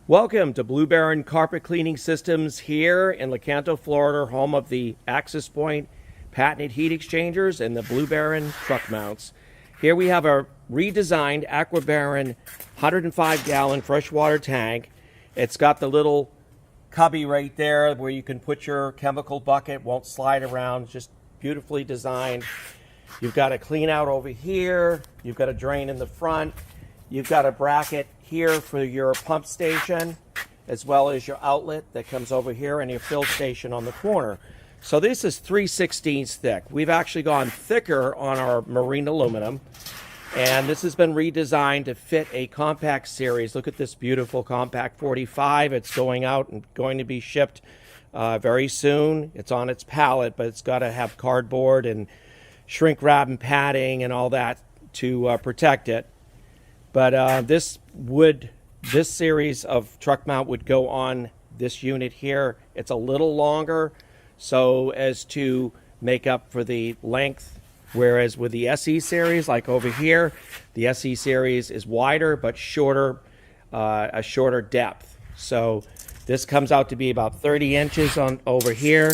Welcome to Blue Baron Carpet Cleaning Systems here in Lecanto, Florida, home of the Access Point patented heat exchangers and the Blue Baron truck mounts. Here we have a redesigned Aqua Baron 105-gallon freshwater tank. It's got the little cubby right there where you can put your chemical bucket, won't slide around, just beautifully designed. You've got a clean out over here, you've got a drain in the front, you've got a bracket here for your pump station, as well as your outlet that comes over here and your fill station on the corner. So this is 3/16 thick. We've actually gone thicker on our marine aluminum, and this has been redesigned to fit a compact series. Look at this beautiful compact 45. It's going out and going to be shipped very soon. It's on its pallet, but it's got to have cardboard and shrink wrap and padding and all that to protect it. But this series of truck mount would go on this unit here. It's a little longer so as to make up for the length, whereas with the SE series, like over here, the SE series is wider but shorter, a shorter depth. So this comes out to be about 30 inches on over here,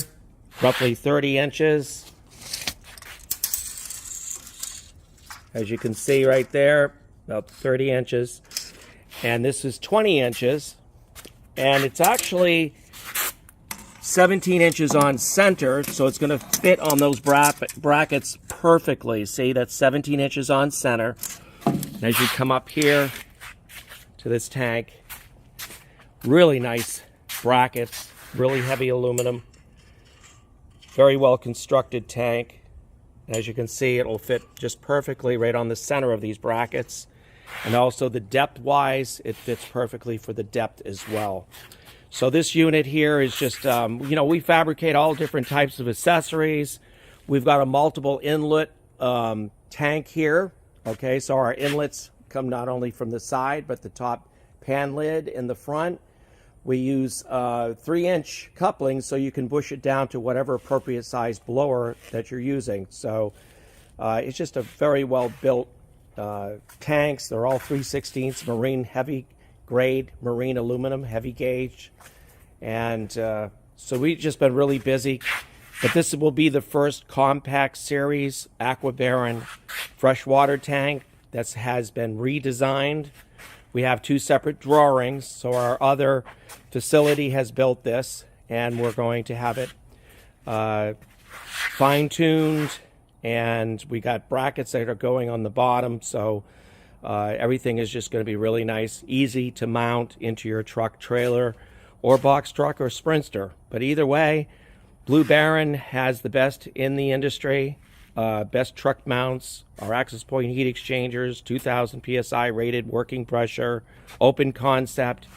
roughly 30 inches. As you can see right there, about 30 inches. And this is 20 inches. And it's actually 17 inches on center, so it's going to fit on those brackets perfectly. See, that's 17 inches on center. And as you come up here to this tank, really nice brackets, really heavy aluminum, very well constructed tank. As you can see, it will fit just perfectly right on the center of these brackets. And also the depth-wise, it fits perfectly for the depth as well. So this unit here is just, we fabricate all different types of accessories. We've got a multiple inlet tank here. Okay, so our inlets come not only from the side, but the top pan lid in the front. We use 3-inch couplings so you can bush it down to whatever appropriate size blower that you're using. So it's just a very well built tanks. They're all 3/16 marine heavy grade marine aluminum, heavy gauge. And so we've just been really busy. But this will be the first compact series Aqua Baron freshwater tank that has been redesigned. We have 2 separate drawings, so our other facility has built this, and we're going to have it fine-tuned, and we got brackets that are going on the bottom, so everything is just going to be really nice, easy to mount into your truck, trailer, or box truck or Sprinter. But either way, Blue Baron has the best in the industry. Best truck mounts, our Access Point heat exchangers, 2,000 PSI rated working pressure, open concept,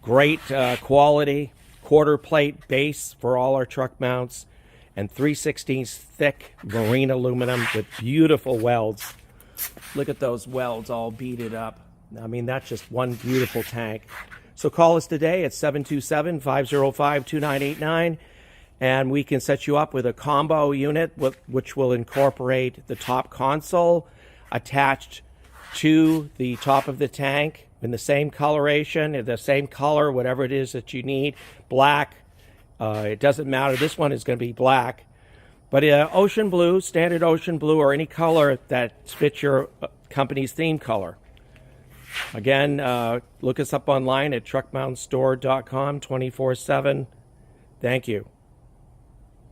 great quality, quarter plate base for all our truck mounts, and 3/16 thick marine aluminum with beautiful welds. Look at those welds all beaded up. I mean, that's just one beautiful tank. So call us today at 727-505-2989. And we can set you up with a combo unit which will incorporate the top console attached to the top of the tank in the same coloration, in the same color, whatever it is that you need. Black, it doesn't matter. This one is going to be black. But ocean blue, standard ocean blue, or any color that fits your company's theme color. Again, look us up online at truckmountstore.com 24/7. Thank you.